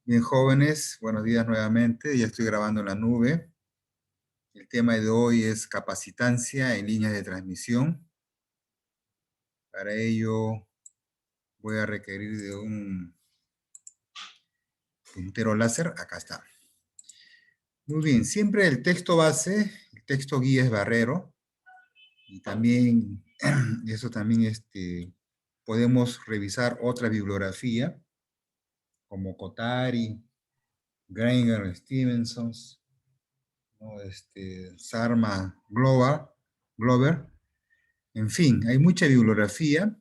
Bien, jóvenes, buenos días nuevamente. Ya estoy grabando en la nube. El tema de hoy es capacitancia en líneas de transmisión. Para ello voy a requerir de un puntero láser. Acá está. Muy bien, siempre el texto base, el texto guía es Barrero. Y también, eso también podemos revisar otra bibliografía, como Cotari, Granger, Stevenson, ¿no? Sarma Glover. En fin, hay mucha bibliografía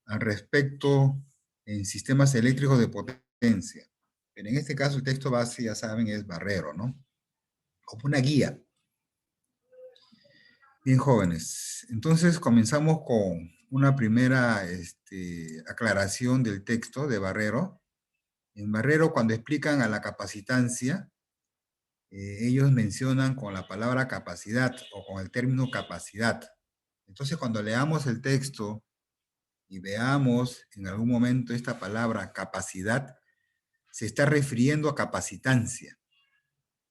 al respecto en sistemas eléctricos de potencia. Pero en este caso el texto base, ya saben, es Barrero, ¿no? Como una guía. Bien, jóvenes. Entonces comenzamos con una primera aclaración del texto de Barrero. En Barrero, cuando explican a la capacitancia, ellos mencionan con la palabra capacidad o con el término capacidad. Entonces, cuando leamos el texto y veamos en algún momento esta palabra capacidad, se está refiriendo a capacitancia,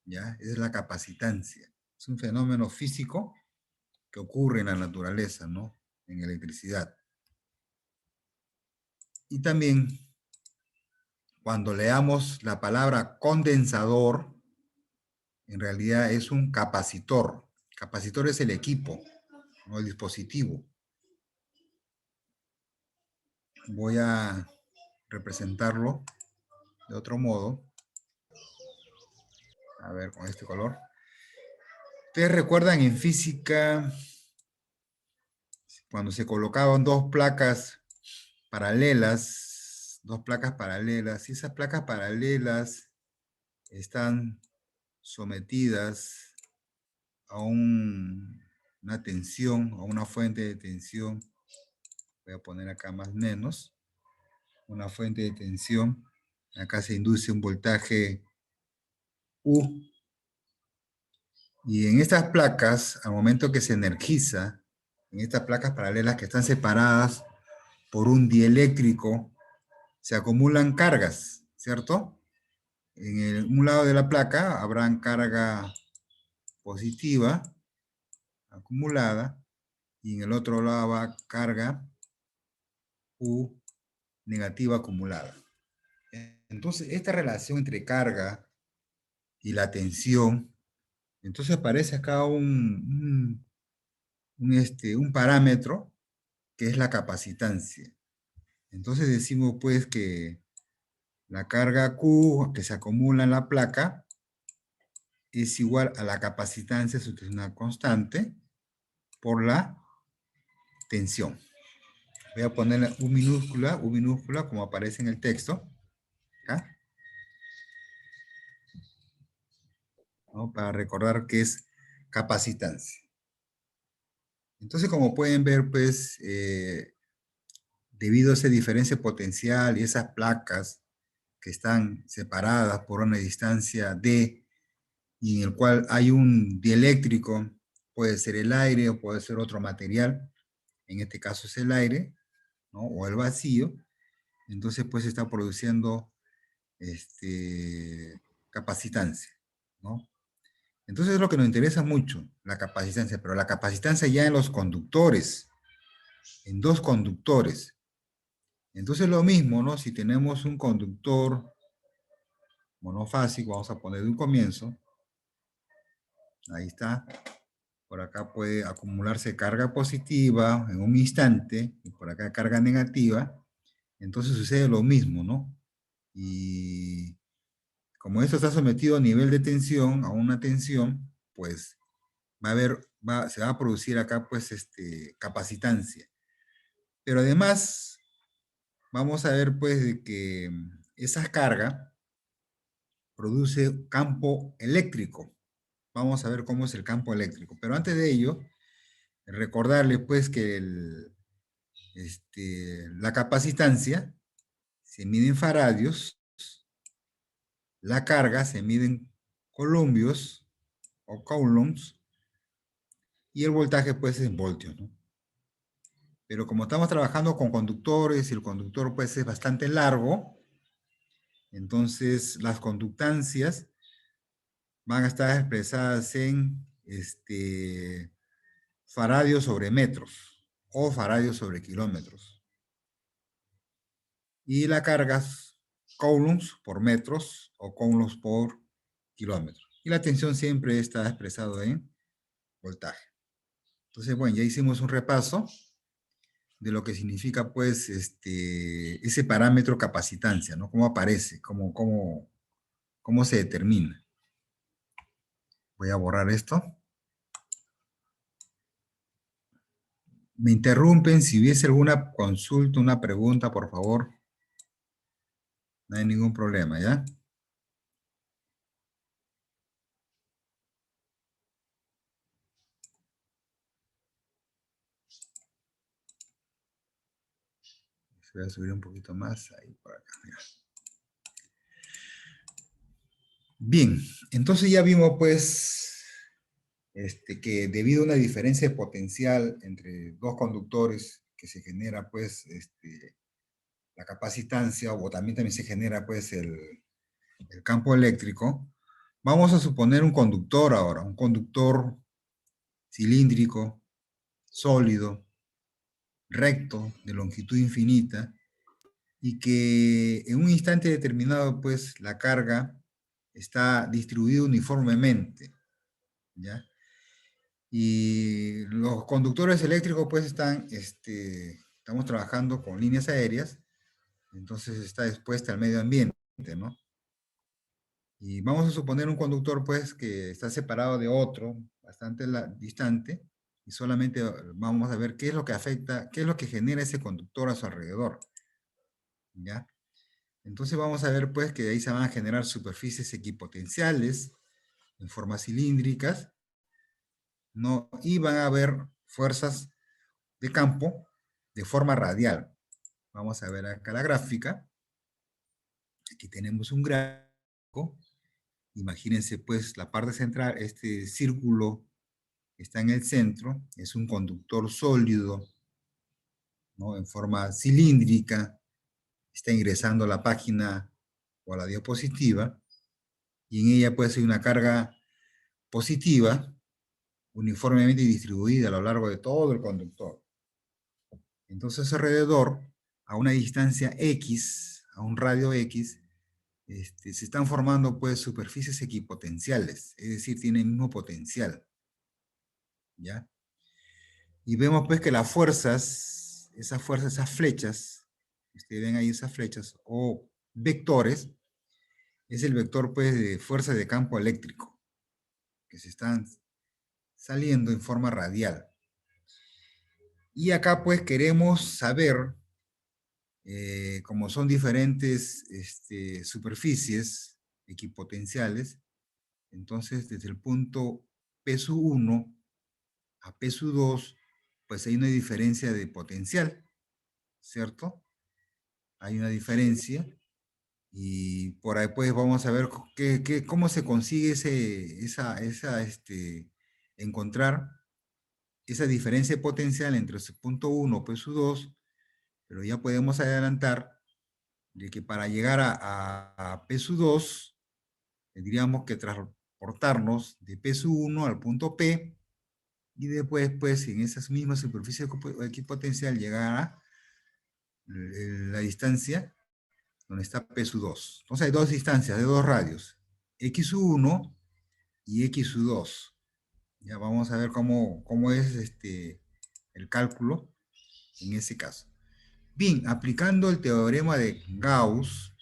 ¿ya? Es la capacitancia. Es un fenómeno físico que ocurre en la naturaleza, ¿no? En electricidad. Y también, cuando leamos la palabra condensador, en realidad es un capacitor. Capacitor es el equipo, ¿no? El dispositivo. Voy a representarlo de otro modo. A ver, con este color. ¿Ustedes recuerdan en física cuando se colocaban dos placas paralelas, y esas placas paralelas están sometidas a una tensión, a una fuente de tensión? Voy a poner acá más o menos, una fuente de tensión. Acá se induce un voltaje U. Y en estas placas, al momento que se energiza, en estas placas paralelas que están separadas por un dieléctrico, se acumulan cargas, ¿cierto? Un lado de la placa habrá carga positiva acumulada y en el otro lado va carga U negativa acumulada. Entonces, esta relación entre carga y la tensión, entonces aparece acá un parámetro que es la capacitancia. Entonces decimos pues que la carga Q que se acumula en la placa es igual a la capacitancia, eso es una constante, por la tensión. Voy a poner U minúscula, como aparece en el texto, ¿ya? ¿No? Para recordar que es capacitancia. Entonces, como pueden ver, pues, debido a esa diferencia potencial y esas placas que están separadas por una distancia D, y en el cual hay un dieléctrico, puede ser el aire o puede ser otro material, en este caso es el aire, ¿no? O el vacío, entonces pues está produciendo capacitancia, ¿no? Entonces es lo que nos interesa mucho, la capacitancia, pero la capacitancia ya en los conductores, en dos conductores. Entonces lo mismo, ¿no? Si tenemos un conductor monofásico, vamos a poner de un comienzo, ahí está, por acá puede acumularse carga positiva en un instante, y por acá carga negativa, entonces sucede lo mismo, ¿no? Y como esto está sometido a nivel de tensión, a una tensión, pues se va a producir acá pues capacitancia. Pero además, vamos a ver pues de que esa carga produce campo eléctrico. Vamos a ver cómo es el campo eléctrico. Pero antes de ello, recordarles pues que la capacitancia se mide en faradios, la carga se mide en columbios o coulombs, y el voltaje pues es en voltios, ¿no? Pero como estamos trabajando con conductores y el conductor pues es bastante largo, Entonces, las conductancias van a estar expresadas en faradios sobre metros o faradios sobre kilómetros. Y la cargas coulombs por metros o coulombs por kilómetros. Y la tensión siempre está expresado en voltaje. Entonces, bueno, ya hicimos un repaso de lo que significa, pues, ese parámetro capacitancia, ¿no? Cómo aparece, cómo se determina. Voy a borrar esto. Me interrumpen si hubiese alguna consulta, una pregunta, por favor. No hay ningún problema, ¿ya? Voy a subir un poquito más, ahí por acá, mira. Bien, entonces ya vimos, pues, que debido a una diferencia de potencial entre dos conductores que se genera, pues, la capacitancia, o también se genera, pues, el campo eléctrico. Vamos a suponer un conductor ahora, un conductor cilíndrico, sólido, recto, de longitud infinita, y que en un instante determinado, pues, la carga está distribuida uniformemente, ¿ya? Y los conductores eléctricos, pues, estamos trabajando con líneas aéreas, entonces está expuesta al medio ambiente, ¿no? Y vamos a suponer un conductor, pues, que está separado de otro, bastante distante, y solamente vamos a ver qué es lo que afecta, qué es lo que genera ese conductor a su alrededor, ¿ya? Entonces vamos a ver, pues, que de ahí se van a generar superficies equipotenciales en formas cilíndricas, ¿no? Y van a haber fuerzas de campo de forma radial. Vamos a ver acá la gráfica. Aquí tenemos un gráfico. Imagínense, pues, la parte central, este círculo que está en el centro, es un conductor sólido, ¿no? En forma cilíndrica, está ingresando a la página o a la diapositiva, y en ella puede ser una carga positiva, uniformemente distribuida a lo largo de todo el conductor. Entonces, alrededor, a una distancia X, a un radio X, se están formando, pues, superficies equipotenciales, es decir, tienen el mismo potencial, ¿ya? Y vemos, pues, que las fuerzas, esas flechas, ustedes ven ahí esas flechas, o vectores, es el vector, pues, de fuerza de campo eléctrico, que se están saliendo en forma radial. Y acá, pues, queremos saber, como son diferentes superficies equipotenciales, entonces, desde el punto P sub 1 a P sub 2, pues hay una diferencia de potencial, ¿cierto? Hay una diferencia, y por ahí pues vamos a ver cómo se consigue encontrar esa diferencia de potencial entre ese punto 1 P sub 2, pero ya podemos adelantar de que para llegar a P sub 2, tendríamos que transportarnos de P sub 1 al punto P, y después, pues, en esas mismas superficies equipotencial llegar a la distancia donde está P sub 2. Entonces hay dos distancias de dos radios, X sub 1 y X sub 2. Ya vamos a ver cómo es el cálculo en ese caso. Bien, aplicando el teorema de Gauss,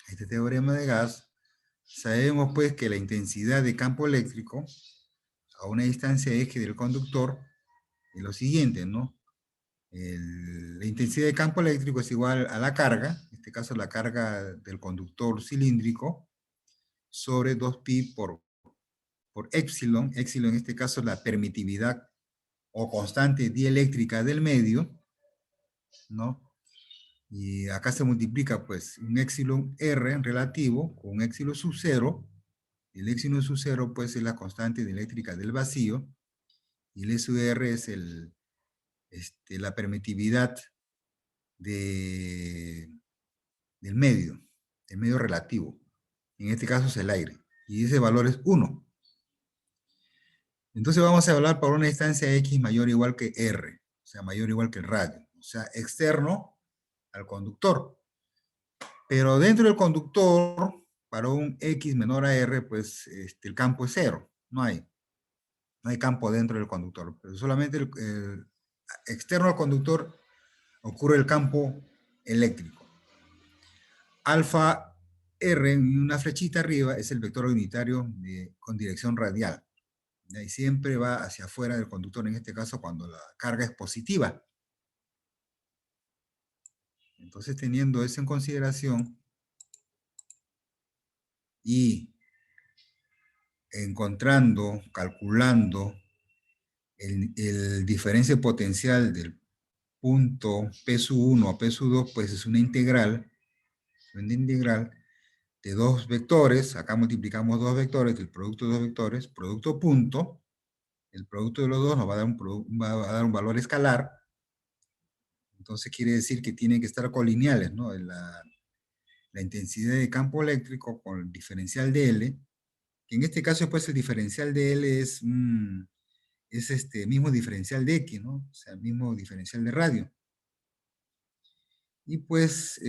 este teorema de Gauss, sabemos, pues, que la intensidad de campo eléctrico a una distancia eje del conductor es lo siguiente, ¿no? La intensidad de campo eléctrico es igual a la carga, en este caso la carga del conductor cilíndrico, sobre 2pi por épsilon. Épsilon en este caso es la permitividad o constante dieléctrica del medio, ¿no? Y acá se multiplica, pues, un épsilon R relativo con un épsilon sub 0. El épsilon sub 0, pues, es la constante dieléctrica del vacío, y el E sub R es la permitividad de del medio relativo. En este caso es el aire. Y ese valor es 1. Entonces vamos a hablar por una distancia X mayor o igual que R, o sea, mayor o igual que el radio, o sea, externo al conductor. Pero dentro del conductor, para un X menor a R, pues el campo es 0, no hay campo dentro del conductor, pero solamente el externo al conductor ocurre el campo eléctrico. Alfa R, una flechita arriba, es el vector unitario con dirección radial. Y siempre va hacia afuera del conductor, en este caso cuando la carga es positiva. Entonces, teniendo eso en consideración y encontrando, calculando el diferencia potencial del punto P sub 1 a P sub 2, pues es una integral de dos vectores. Acá multiplicamos dos vectores, el producto de dos vectores, producto punto. El producto de los dos nos va a dar un valor escalar. Entonces quiere decir que tienen que estar colineales, ¿no? La intensidad de campo eléctrico con el diferencial de L, que en este caso pues el diferencial de L es este mismo diferencial de X, ¿no? O sea, el mismo diferencial de radio. Y pues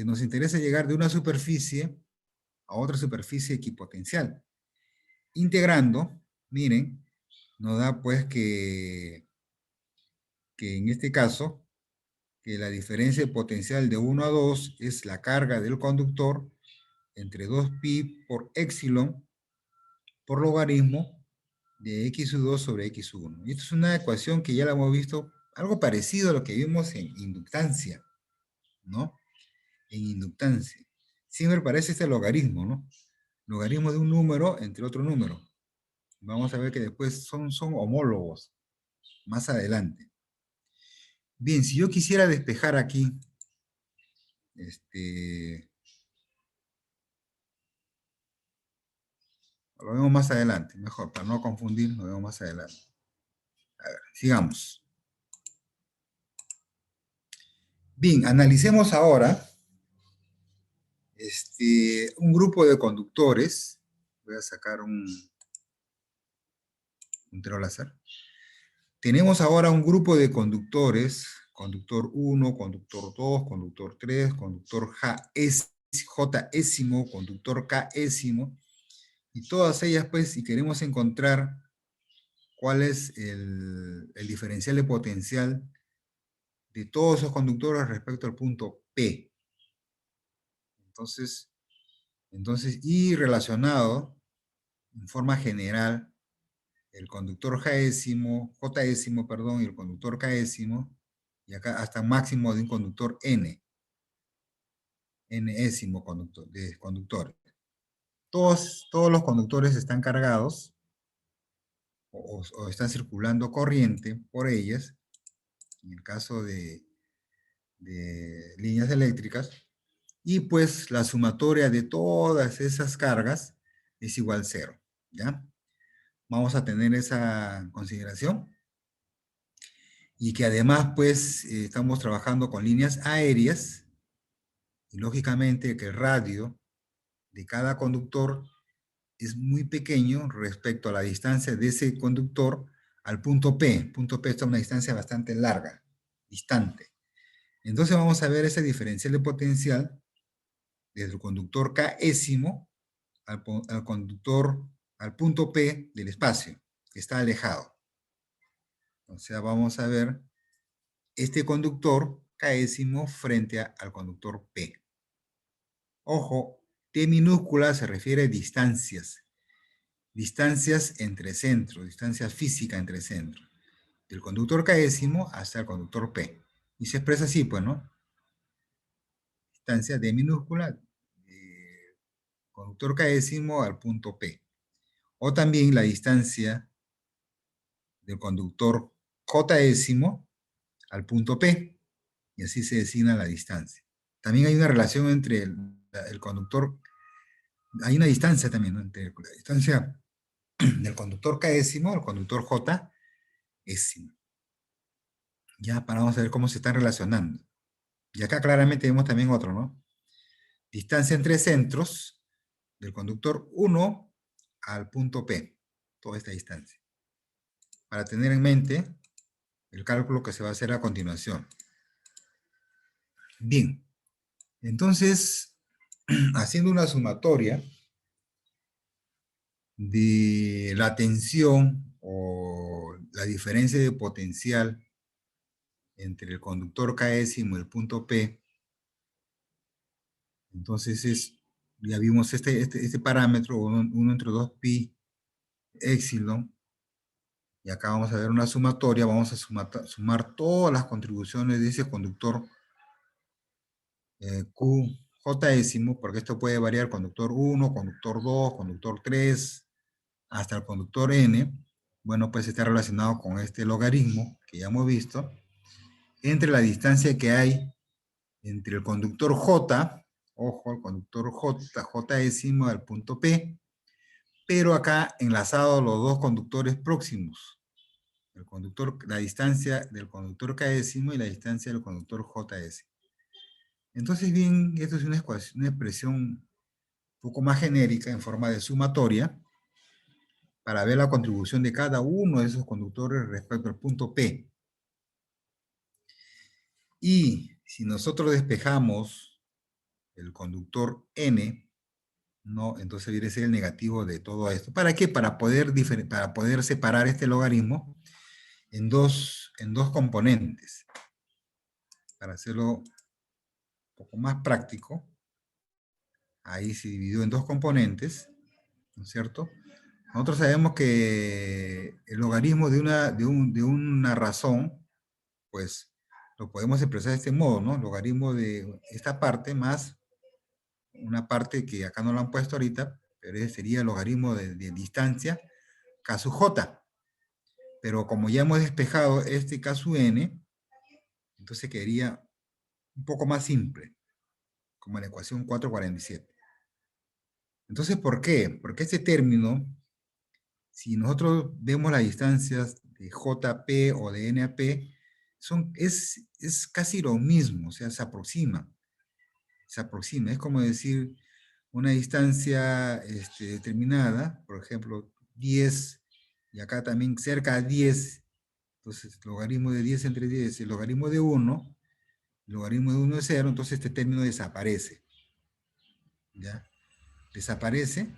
nos interesa llegar de una superficie a otra superficie equipotencial. Integrando, miren, nos da pues que en este caso, que la diferencia de potencial de 1 a 2 es la carga del conductor entre 2pi por épsilon por logaritmo de x sub 2 sobre x sub 1. Y esto es una ecuación que ya la hemos visto, algo parecido a lo que vimos en inductancia, ¿no? En inductancia. Siempre parece este logaritmo, ¿no? Logaritmo de un número entre otro número. Vamos a ver que después son homólogos, más adelante. Bien, si yo quisiera despejar aquí, lo vemos más adelante, mejor, para no confundir, lo vemos más adelante. A ver, sigamos. Bien, analicemos ahora un grupo de conductores. Voy a sacar un tiro láser. Tenemos ahora un grupo de conductores, conductor 1, conductor 2, conductor 3, conductor J-ésimo, conductor K-ésimo, y todas ellas, pues, si queremos encontrar cuál es el diferencial de potencial de todos esos conductores respecto al punto P. Entonces, y relacionado en forma general el conductor J-ésimo, perdón, y el conductor K-ésimo, y acá hasta máximo de un conductor N-ésimo de conductores. Todos los conductores están cargados o están circulando corriente por ellas, en el caso de líneas eléctricas, y pues la sumatoria de todas esas cargas es igual a 0, ¿ya? Vamos a tener esa consideración. Y que además, pues, estamos trabajando con líneas aéreas, y lógicamente que el radio de cada conductor es muy pequeño respecto a la distancia de ese conductor al punto P. El punto P está a una distancia bastante larga, distante. Entonces vamos a ver ese diferencial de potencial desde el conductor K-ésimo al conductor, al punto P del espacio, que está alejado. O sea, vamos a ver este conductor K-ésimo frente al conductor P. Ojo, T minúscula se refiere a distancias. Distancias entre centros, distancia física entre centros. Del conductor K-ésimo hasta el conductor P. Y se expresa así, pues, ¿no? Distancia D minúscula, conductor K-ésimo al punto P. O también la distancia del conductor J-ésimo al punto P. Y así se designa la distancia. También hay una relación entre el conductor, hay una distancia también, ¿no? Entre la distancia del conductor K-ésimo al conductor J-ésimo. Ya, para vamos a ver cómo se están relacionando. Y acá claramente vemos también otro, ¿no? distancia entre centros del conductor 1 al punto P, toda esta distancia, para tener en mente el cálculo que se va a hacer a continuación. Bien, entonces, haciendo una sumatoria de la tensión o la diferencia de potencial entre el conductor k'ésimo y el punto P, entonces ya vimos este parámetro, 1 entre 2 pi épsilon, y acá vamos a ver una sumatoria, vamos a sumar todas las contribuciones de ese conductor QJésimo, porque esto puede variar conductor 1, conductor 2, conductor 3, hasta el conductor N. Bueno, pues está relacionado con este logaritmo que ya hemos visto, entre la distancia que hay entre el conductor J, ojo, el conductor Jésimo al punto P, pero acá enlazados los dos conductores próximos, la distancia del conductor k'ésimo y la distancia del conductor JS. Entonces, bien, esto es una expresión un poco más genérica en forma de sumatoria para ver la contribución de cada uno de esos conductores respecto al punto P. Y si nosotros despejamos el conductor N, ¿no? Entonces viene a ser el negativo de todo esto. ¿Para qué? Para poder separar este logaritmo en dos componentes. Para hacerlo un poco más práctico, ahí se dividió en dos componentes, ¿no es cierto? Nosotros sabemos que el logaritmo de una razón, pues lo podemos expresar de este modo, ¿no? Logaritmo de esta parte más una parte que acá no lo han puesto ahorita, pero ese sería el logaritmo de distancia k sub j. Pero como ya hemos despejado este k sub n, entonces quedaría un poco más simple, como en la ecuación 447. Entonces, ¿por qué? Porque este término, si nosotros vemos las distancias de JP o de NAP, es casi lo mismo, o sea, se aproxima. Es como decir una distancia determinada, por ejemplo, 10, y acá también cerca a 10, entonces logaritmo de 10 entre 10, el logaritmo de 1, el logaritmo de 1 es 0, entonces este término desaparece. ¿Ya? Desaparece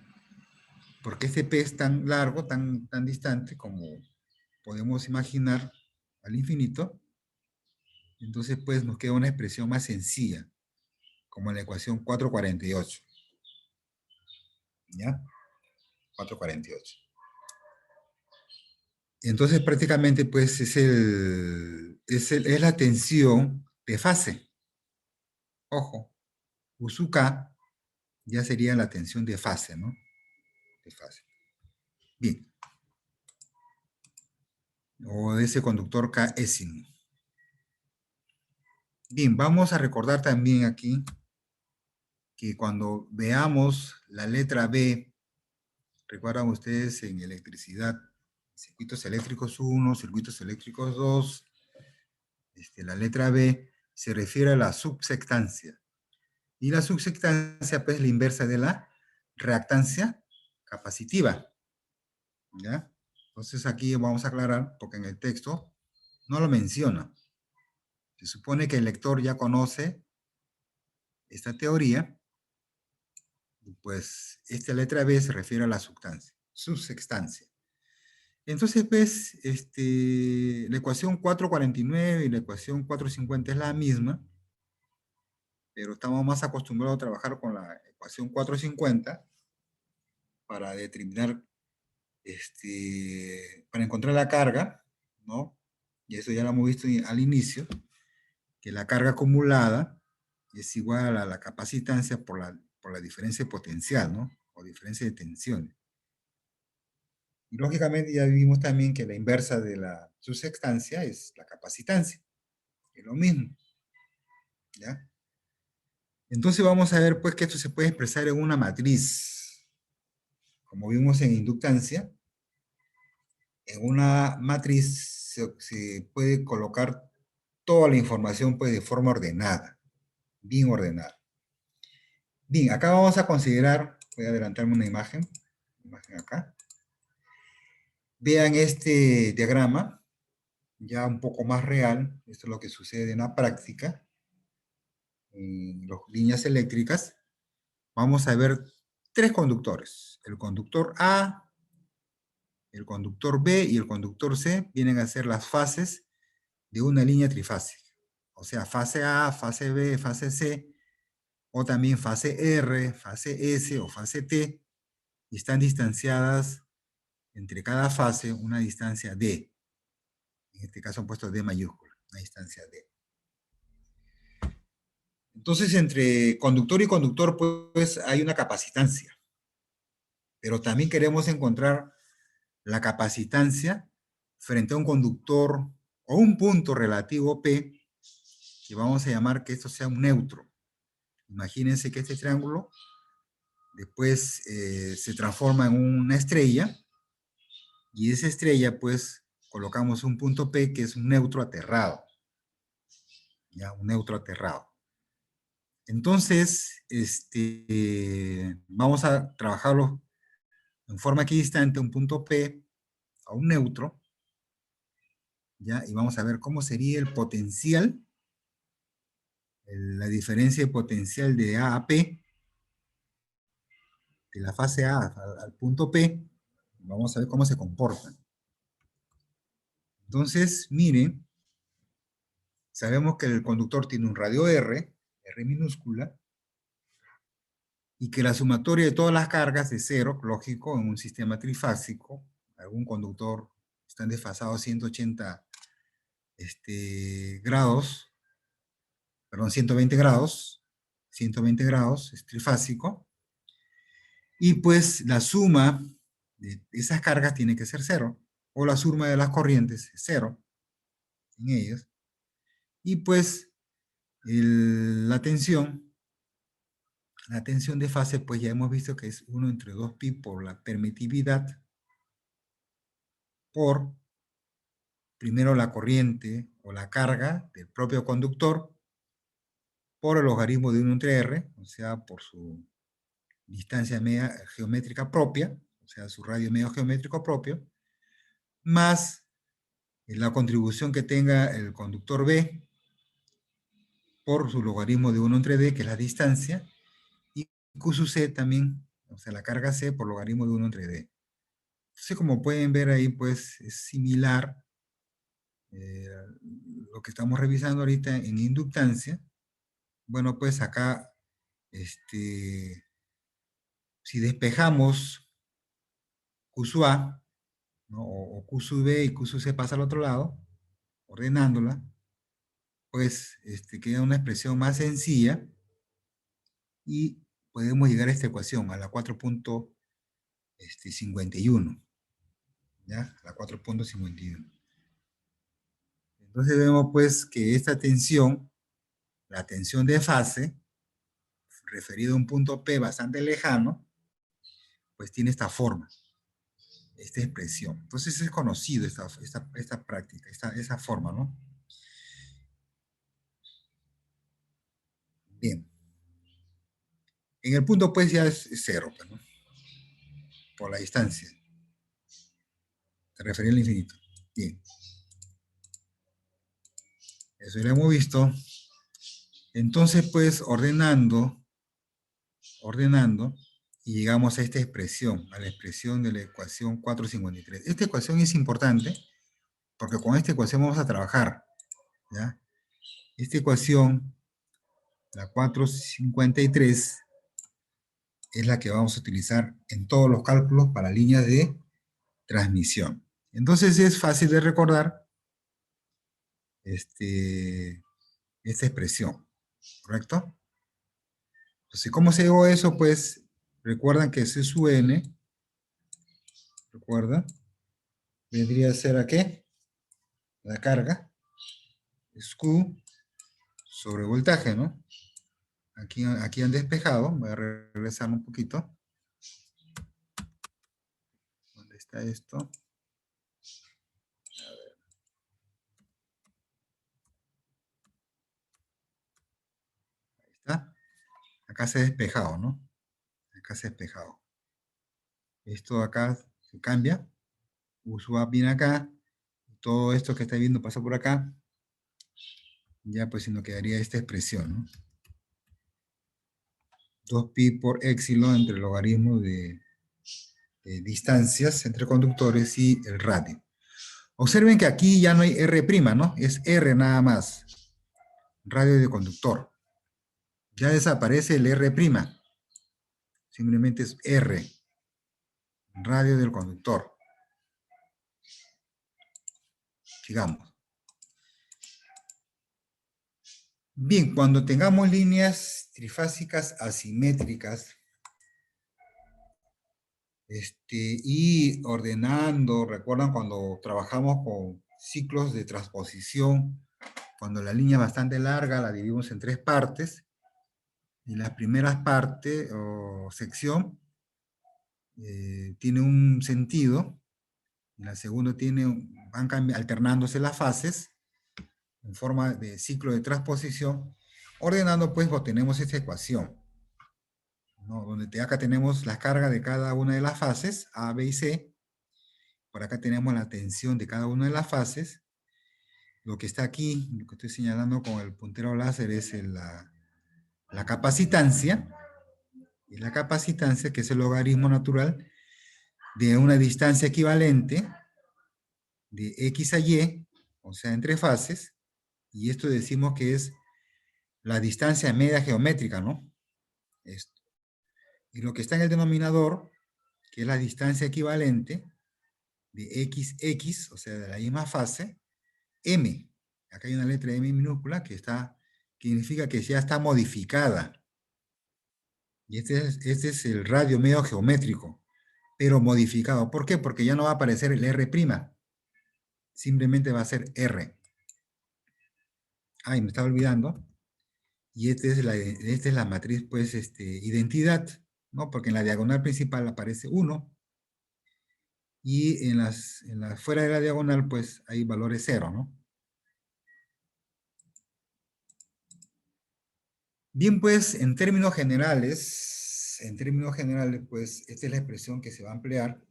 porque este P es tan largo, tan distante como podemos imaginar al infinito, entonces pues nos queda una expresión más sencilla, como en la ecuación 448. ¿Ya? 448. Entonces prácticamente pues es la tensión de fase. Ojo, Usuka ya sería la tensión de fase, ¿no? De fase. Bien. O de ese conductor k'ésimo. Bien, vamos a recordar también aquí que cuando veamos la letra B, recuerdan ustedes en electricidad, circuitos eléctricos 1, circuitos eléctricos 2, la letra B se refiere a la subsectancia. Y la subsectancia, pues, es la inversa de la reactancia capacitiva. ¿Ya? Entonces aquí vamos a aclarar, porque en el texto no lo menciona. Se supone que el lector ya conoce esta teoría, y pues esta letra B se refiere a la subsectancia. Entonces, pues, la ecuación 449 y la ecuación 450 es la misma, pero estamos más acostumbrados a trabajar con la ecuación 450 para determinar, para encontrar la carga, ¿no? Y eso ya lo hemos visto al inicio, que la carga acumulada es igual a la capacitancia por la diferencia de potencial, ¿no? O diferencia de tensión. Y lógicamente ya vimos también que la inversa de la subsectancia es la capacitancia, es lo mismo, ¿ya? Entonces vamos a ver pues que esto se puede expresar en una matriz. Como vimos en inductancia, en una matriz se puede colocar toda la información pues de forma ordenada, bien ordenada. Bien, acá vamos a considerar, voy a adelantarme una imagen acá. Vean este diagrama, ya un poco más real. Esto es lo que sucede en la práctica, en las líneas eléctricas. Vamos a ver tres conductores. El conductor A, el conductor B y el conductor C vienen a ser las fases de una línea trifásica. O sea, fase A, fase B, fase C, o también fase R, fase S o fase T, y están distanciadas entre cada fase una distancia D. En este caso han puesto D mayúscula, una distancia D. Entonces, entre conductor y conductor, pues hay una capacitancia. Pero también queremos encontrar la capacitancia frente a un conductor o un punto relativo P, que vamos a llamar que esto sea un neutro. Imagínense que este triángulo después se transforma en una estrella, y esa estrella pues colocamos un punto P que es un neutro aterrado. Ya, un neutro aterrado. Entonces, vamos a trabajarlo en forma equidistante, un punto P a un neutro, ¿ya? Y vamos a ver cómo sería el potencial, la diferencia de potencial de A a P, de la fase A al punto P. Vamos a ver cómo se comportan. Entonces, miren, sabemos que el conductor tiene un radio R, R minúscula, y que la sumatoria de todas las cargas es cero, lógico, en un sistema trifásico. Algún conductor está desfasado 180 grados, perdón, 120 grados, es trifásico, y pues la suma de esas cargas tiene que ser cero, o la suma de las corrientes es cero en ellas, y pues la tensión de fase, pues ya hemos visto que es 1 entre 2pi por la permitividad, por primero la corriente o la carga del propio conductor, por el logaritmo de 1 entre r, o sea, por su distancia media geométrica propia, o sea, su radio medio geométrico propio, más la contribución que tenga el conductor B por su logaritmo de 1 entre d, que es la distancia, y Q sub C también, o sea, la carga C por logaritmo de 1 entre d. Entonces, como pueden ver ahí, pues es similar lo que estamos revisando ahorita en inductancia. Bueno, pues acá, si despejamos Q sub A, ¿no? o Q sub B y Q sub C pasa al otro lado, ordenándola, pues queda una expresión más sencilla y podemos llegar a esta ecuación, a la 4.51, ¿ya? A la 4.51. Entonces vemos pues que esta tensión, la tensión de fase, referida a un punto P bastante lejano, pues tiene esta forma, esta expresión. Entonces es conocido esta práctica, esa forma, ¿no? Bien. En el punto pues ya es cero, pues, ¿no? Por la distancia. Se refería al infinito. Bien. Eso ya lo hemos visto. Entonces pues ordenando, y llegamos a esta expresión, a la expresión de la ecuación 453. Esta ecuación es importante porque con esta ecuación vamos a trabajar, ¿ya? Esta ecuación, la 453, es la que vamos a utilizar en todos los cálculos para líneas de transmisión. Entonces es fácil de recordar esta expresión, ¿correcto? Entonces, ¿cómo se llegó a eso? Pues recuerdan que C sub n, recuerda, vendría a ser ¿a qué? La carga, es Q sobre voltaje, ¿no? Aquí han despejado, voy a regresar un poquito. ¿Dónde está esto? Ahí está. acá se ha despejado, ¿no? Acá se ha despejado. Esto acá se cambia. U-swap viene acá. Todo esto que está viendo pasa por acá. Ya pues si nos quedaría esta expresión, ¿no? 2pi por epsilon entre el logaritmo de distancias entre conductores y el radio. Observen que aquí ya no hay R', ¿no? Es R nada más. Radio de conductor. Ya desaparece el R'. Simplemente es R. Radio del conductor. Sigamos. Bien, cuando tengamos líneas trifásicas asimétricas, y ordenando, recuerdan cuando trabajamos con ciclos de transposición, cuando la línea es bastante larga, la dividimos en 3 partes, y la primera parte o sección tiene un sentido, y la segunda van alternándose las fases en forma de ciclo de transposición. Ordenando, pues, obtenemos esta ecuación, ¿no? Donde acá tenemos la carga de cada una de las fases, A, B y C. Por acá tenemos la tensión de cada una de las fases. Lo que está aquí, lo que estoy señalando con el puntero láser, es la capacitancia. Y la capacitancia, que es el logaritmo natural de una distancia equivalente de X a Y, o sea, entre fases. Y esto decimos que es la distancia media geométrica, ¿no? Esto. Y lo que está en el denominador, que es la distancia equivalente de XX, o sea, de la misma fase, M. Acá hay una letra M minúscula que significa que ya está modificada. Y este es el radio medio geométrico, pero modificado. ¿Por qué? Porque ya no va a aparecer el R'. Simplemente va a ser R. Ay, me estaba olvidando. Y esta es la matriz, pues, identidad, ¿no? Porque en la diagonal principal aparece 1. Y fuera de la diagonal, pues, hay valores 0, ¿no? Bien, pues, en términos generales, pues, esta es la expresión que se va a emplear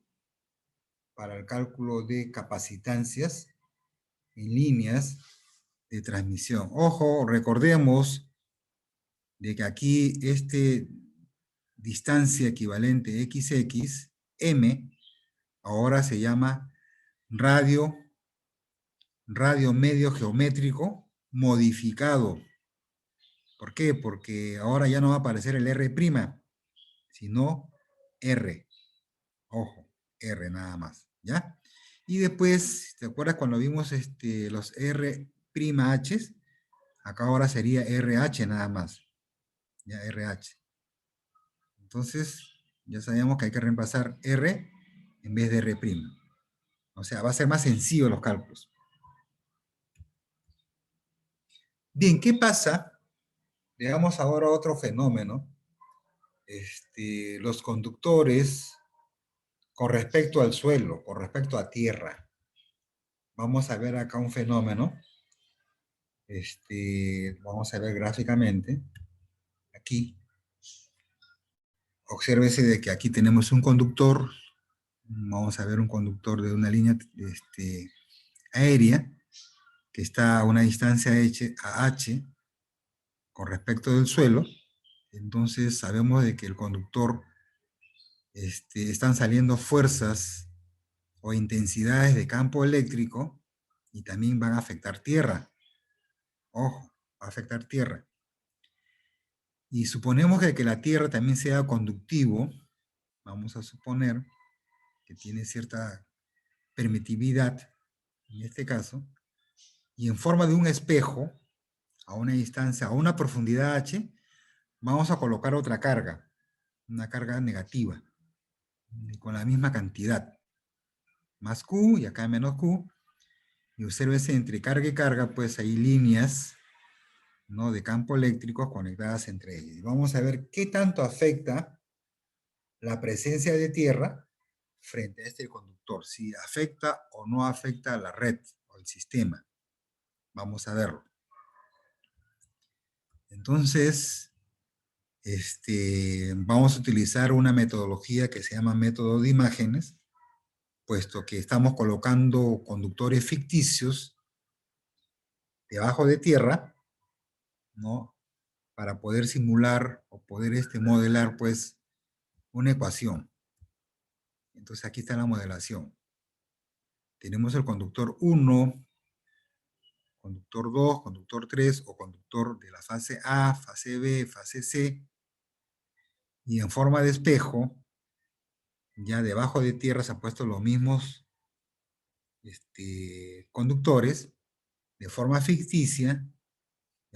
para el cálculo de capacitancias en líneas de transmisión. Ojo, recordemos de que aquí distancia equivalente XX, M, ahora se llama radio medio geométrico modificado. ¿Por qué? Porque ahora ya no va a aparecer el R', sino R. Ojo, R nada más, ¿ya? Y después, ¿te acuerdas cuando vimos los R''? Acá ahora sería RH nada más, ya RH. Entonces, ya sabemos que hay que reemplazar R en vez de R'. O sea, va a ser más sencillo los cálculos. Bien, ¿qué pasa? Veamos ahora otro fenómeno. Los conductores con respecto al suelo, con respecto a tierra. Vamos a ver acá un fenómeno. Vamos a ver gráficamente. Aquí. Obsérvese de que aquí tenemos un conductor. Vamos a ver un conductor de una línea aérea que está a una distancia h con respecto del suelo. Entonces sabemos de que el conductor están saliendo fuerzas o intensidades de campo eléctrico y también van a afectar tierra. Ojo, va a afectar tierra. Y suponemos que la tierra también sea conductivo. Vamos a suponer que tiene cierta permitividad, en este caso, y en forma de un espejo, a una distancia, a una profundidad h, vamos a colocar otra carga, una carga negativa, con la misma cantidad, más Q y acá menos Q, y obsérvese entre carga y carga, pues hay líneas, ¿no?, de campo eléctrico conectadas entre ellas. Y vamos a ver qué tanto afecta la presencia de tierra frente a este conductor, si afecta o no afecta a la red o el sistema. Vamos a verlo. Entonces, vamos a utilizar una metodología que se llama método de imágenes, puesto que estamos colocando conductores ficticios debajo de tierra, ¿no? Para poder simular o poder modelar, pues, una ecuación. Entonces, aquí está la modelación. Tenemos el conductor 1, conductor 2, conductor 3 o conductor de la fase A, fase B, fase C, y en forma de espejo, ya debajo de tierra se han puesto los mismos conductores de forma ficticia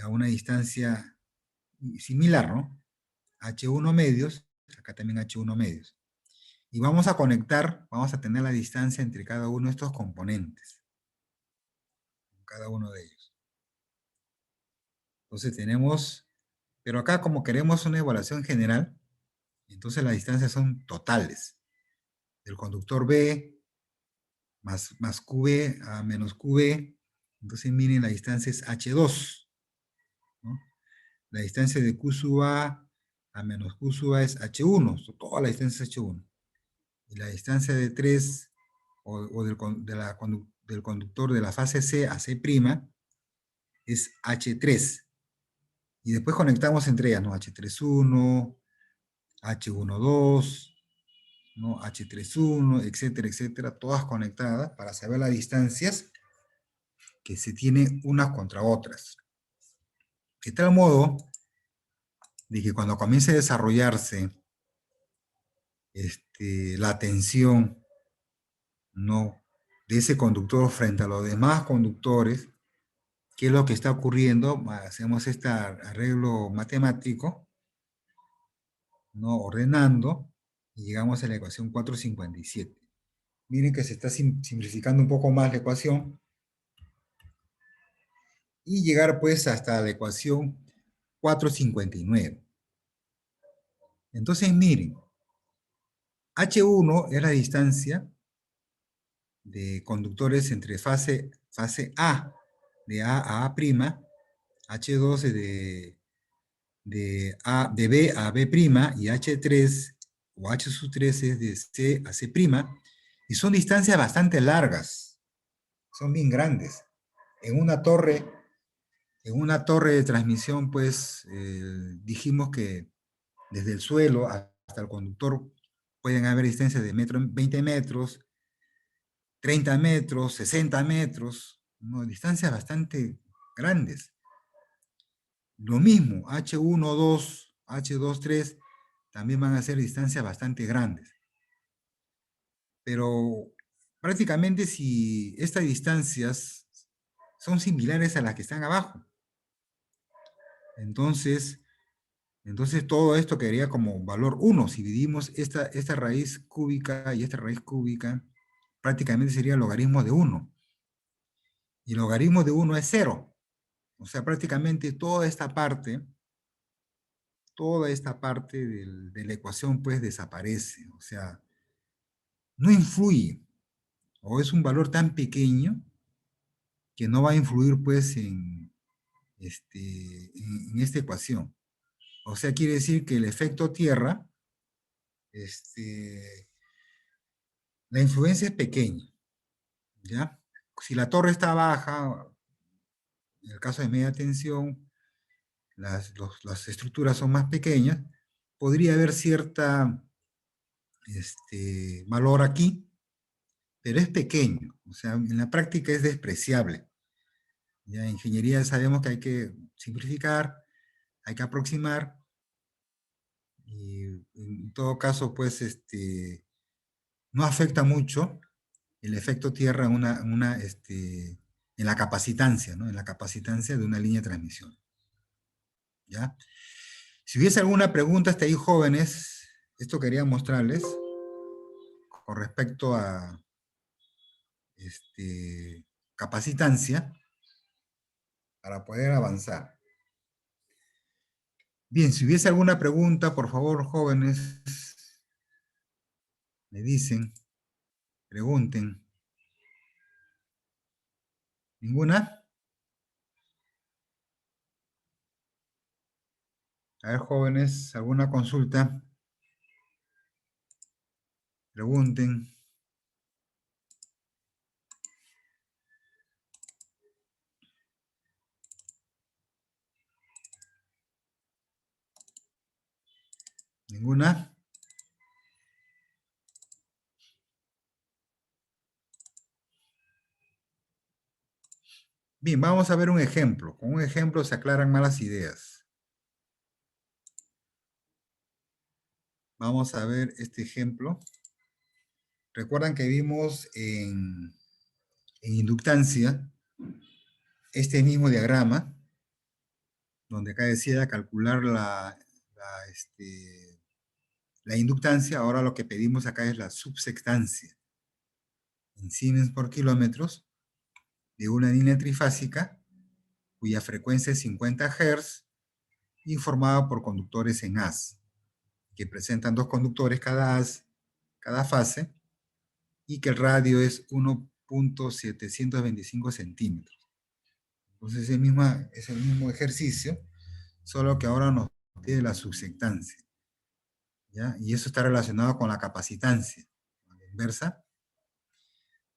a una distancia similar, ¿no? H1 medios, acá también H1 medios. Y vamos a conectar, vamos a tener la distancia entre cada uno de estos componentes, cada uno de ellos. Entonces tenemos, pero acá como queremos una evaluación general, entonces las distancias son totales. Del conductor B más QB a menos QB, entonces miren la distancia es H2, ¿no? La distancia de Q sub a menos Q sub A es H1, toda la distancia es H1. Y la distancia de 3 o del conductor de la fase C a C' es H3. Y después conectamos entre ellas, ¿no? H31, H12, ¿no? H31, etcétera, etcétera, todas conectadas para saber las distancias que se tienen unas contra otras. De tal modo de que cuando comience a desarrollarse la tensión, ¿no?, de ese conductor frente a los demás conductores, ¿qué es lo que está ocurriendo? Hacemos este arreglo matemático, ¿no?, ordenando, y llegamos a la ecuación 457. Miren que se está simplificando un poco más la ecuación, y llegar pues hasta la ecuación 459. Entonces miren, H1 es la distancia de conductores entre fase A, de A a A', H2 es de B a B', y H3 o H sub 3 es de C a C', y son distancias bastante largas, son bien grandes. En una torre de transmisión, pues, dijimos que desde el suelo hasta el conductor pueden haber distancias de 20 metros, 30 metros, 60 metros, ¿no? Distancias bastante grandes. Lo mismo, H1, 2, H2, 3, también van a ser distancias bastante grandes. Pero prácticamente si estas distancias son similares a las que están abajo, entonces todo esto quedaría como valor 1. Si dividimos esta raíz cúbica y esta raíz cúbica, prácticamente sería el logaritmo de 1. Y el logaritmo de 1 es 0. O sea, prácticamente toda esta parte de la ecuación pues desaparece. O sea, no influye, o es un valor tan pequeño que no va a influir pues en esta ecuación. O sea, quiere decir que el efecto tierra, la influencia es pequeña, ¿ya? Si la torre está baja, en el caso de media tensión, las estructuras son más pequeñas, podría haber cierta valor aquí, pero es pequeño, o sea, en la práctica es despreciable. Ya en ingeniería sabemos que hay que simplificar, hay que aproximar, y en todo caso, pues, no afecta mucho el efecto tierra en la capacitancia, ¿no? En la capacitancia de una línea de transmisión. ¿Ya? Si hubiese alguna pregunta hasta ahí, jóvenes, esto quería mostrarles con respecto a capacitancia para poder avanzar. Bien, si hubiese alguna pregunta, por favor, jóvenes, me dicen, pregunten. ¿Ninguna? A ver, jóvenes, ¿alguna consulta? Pregunten. ¿Ninguna? Bien, vamos a ver un ejemplo. Con un ejemplo se aclaran más las ideas. Vamos a ver este ejemplo. Recuerdan que vimos en inductancia este mismo diagrama, donde acá decía calcular la inductancia. Ahora lo que pedimos acá es la subsectancia en Siemens por kilómetros de una línea trifásica cuya frecuencia es 50 Hz y formada por conductores en haz, que presentan dos conductores cada fase, y que el radio es 1.725 centímetros. Entonces es el mismo ejercicio, solo que ahora nos pide la subsectancia, ¿ya? Y eso está relacionado con la capacitancia, la inversa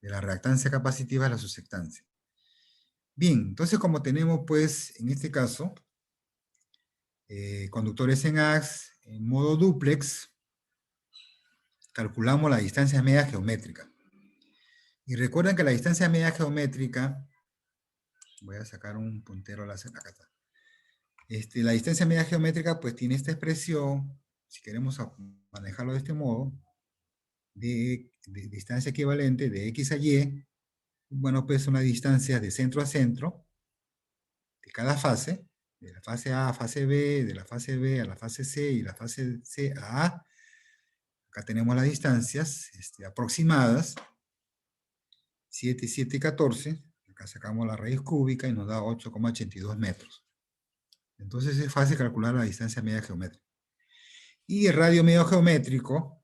de la reactancia capacitiva a la subsectancia. Bien, entonces como tenemos pues en este caso conductores en haz en modo dúplex, calculamos la distancia media geométrica. Y recuerden que la distancia media geométrica, voy a sacar un puntero láser, acá está. La distancia media geométrica pues tiene esta expresión, si queremos manejarlo de este modo, de distancia equivalente de x a y, bueno, pues son las distancias de centro a centro de cada fase, de la fase A a fase B, de la fase B a la fase C y la fase C a A. Acá tenemos las distancias aproximadas, 7, 7 y 14. Acá sacamos la raíz cúbica y nos da 8,82 metros. Entonces es fácil calcular la distancia media geométrica. Y el radio medio geométrico,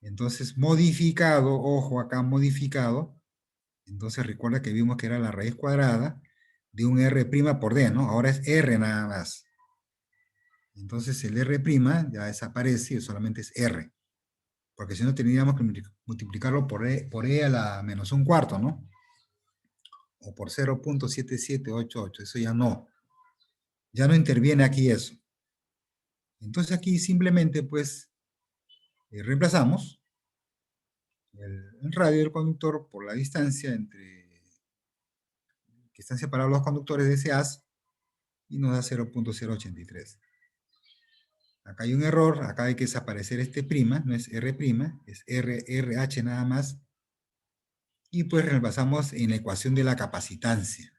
entonces modificado, ojo acá modificado, entonces recuerda que vimos que era la raíz cuadrada de un R' por D, ¿no? Ahora es R nada más. Entonces el R' ya desaparece y solamente es R. Porque si no tendríamos que multiplicarlo por E a la menos un cuarto, ¿no? O por 0.7788, eso ya no. Ya no interviene aquí eso. Entonces aquí simplemente pues reemplazamos el radio del conductor por la distancia que están separados los conductores de ese haz y nos da 0.083. Acá hay un error, acá hay que desaparecer este prima, no es R', es RH nada más. Y pues reemplazamos en la ecuación de la capacitancia.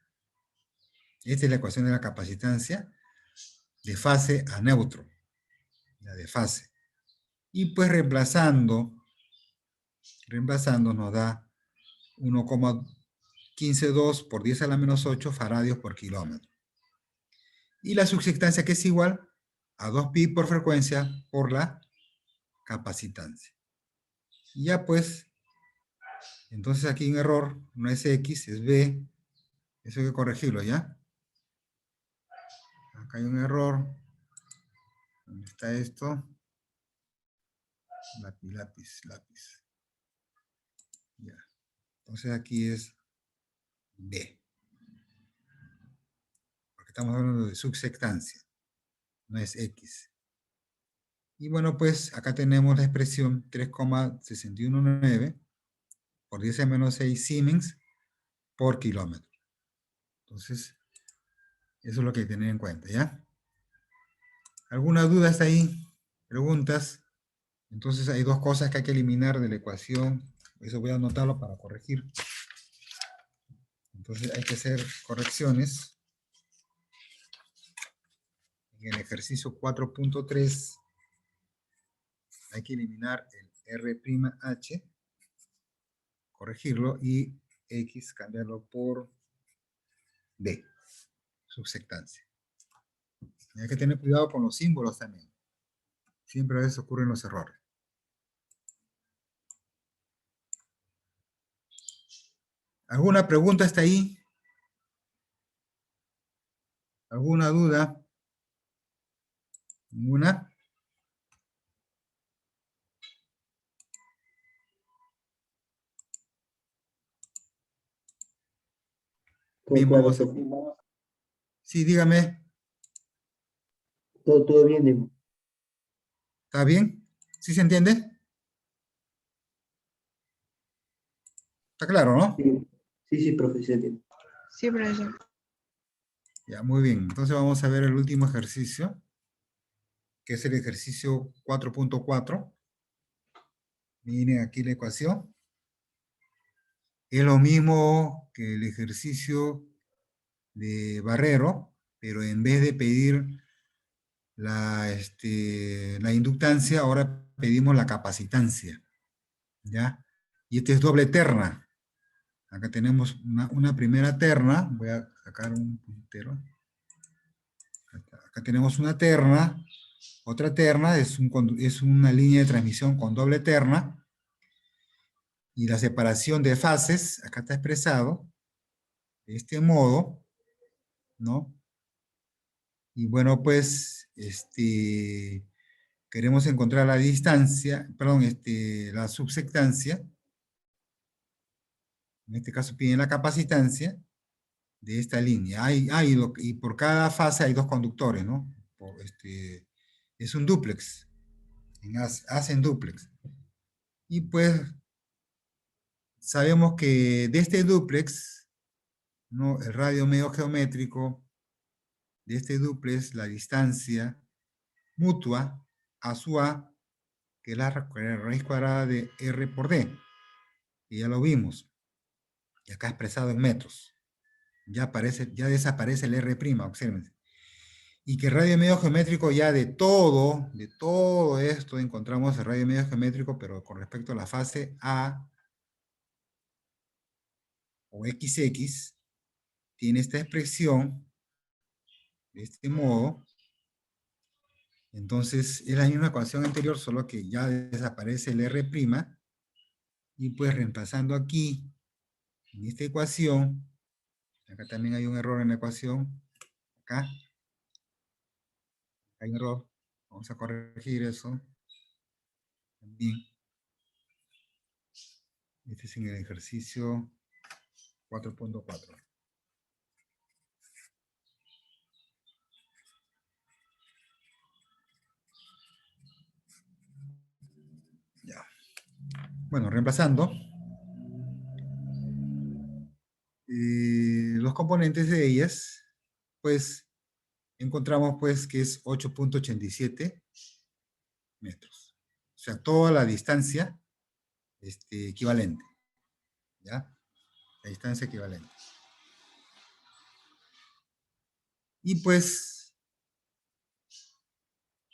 Esta es la ecuación de la capacitancia de fase a neutro, la de fase. Y pues reemplazando nos da 1,152 por 10 a la menos 8 faradios por kilómetro. Y la subsectancia que es igual a 2pi por frecuencia por la capacitancia. Y ya pues, entonces aquí un error, no es X, es B. Eso hay que corregirlo, ¿ya? Acá hay un error. ¿Dónde está esto? Lápiz, lápiz, lápiz. Ya. Entonces aquí es B. Porque estamos hablando de subsectancia. No es X. Y bueno, pues acá tenemos la expresión 3,619 por 10 a menos 6 Siemens por kilómetro. Entonces, eso es lo que hay que tener en cuenta, ¿ya? ¿Alguna duda hasta ahí? ¿Preguntas? Entonces hay dos cosas que hay que eliminar de la ecuación. Eso voy a anotarlo para corregir. Entonces hay que hacer correcciones. En el ejercicio 4.3 hay que eliminar el R'H, corregirlo, y X cambiarlo por D, subsectancia. Y hay que tener cuidado con los símbolos también. Siempre a veces ocurren los errores. ¿Alguna pregunta hasta ahí? ¿Alguna duda? ¿Ninguna? Todo Bien, claro, vamos a... profe. Sí, dígame. Todo bien, Diego. ¿Está bien? ¿Sí se entiende? Está claro, ¿no? Sí, sí, profe, sí entiendo. Sí, profesor. Ya, muy bien. Entonces vamos a ver el último ejercicio, que es el ejercicio 4.4. Miren aquí la ecuación. Es lo mismo que el ejercicio de Barrero, pero en vez de pedir la inductancia, ahora pedimos la capacitancia, ¿ya? Y este es doble terna. Acá tenemos una primera terna. Voy a sacar un puntero. Acá tenemos una terna. Otra terna es una línea de transmisión con doble terna. Y la separación de fases, acá está expresado de este modo, ¿no? Y bueno, pues, queremos encontrar la distancia, perdón, la subsectancia. En este caso piden la capacitancia de esta línea. Y por cada fase hay dos conductores, ¿no? Es un dúplex. Hacen dúplex. Y pues sabemos que de este dúplex, ¿no? El radio medio geométrico de este dúplex, la distancia mutua a su A, que es la raíz cuadrada de R por D. Y ya lo vimos. Y acá expresado en metros. Ya desaparece el R', observen. Y que el radio medio geométrico ya de todo esto encontramos el radio medio geométrico, pero con respecto a la fase A o XX, tiene esta expresión de este modo. Entonces es la misma ecuación anterior, solo que ya desaparece el R', y pues reemplazando aquí, en esta ecuación, acá también hay un error en la ecuación, acá hay un error, vamos a corregir eso, también, este es en el ejercicio 4.4. Ya. Bueno, reemplazando, los componentes de ellas, pues encontramos pues que es 8.87 metros. O sea, toda la distancia equivalente. ¿Ya? La distancia equivalente. Y pues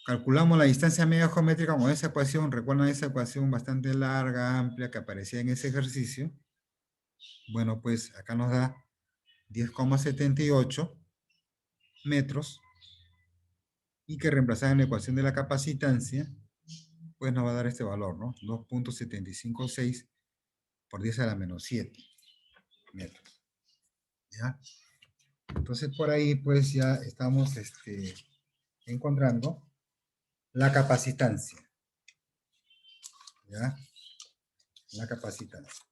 calculamos la distancia media geométrica con esa ecuación. ¿Recuerdan esa ecuación bastante larga, amplia, que aparecía en ese ejercicio? Bueno, pues acá nos da 10,78 metros, y que reemplazada en la ecuación de la capacitancia, pues nos va a dar este valor, ¿no? 2.756 por 10 a la menos 7 metros. ¿Ya? Entonces por ahí pues ya estamos encontrando la capacitancia. ¿Ya? La capacitancia.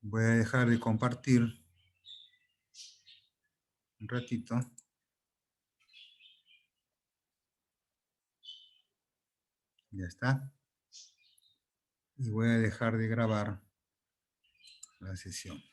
Voy a dejar de compartir un ratito. Ya está. Y voy a dejar de grabar la sesión.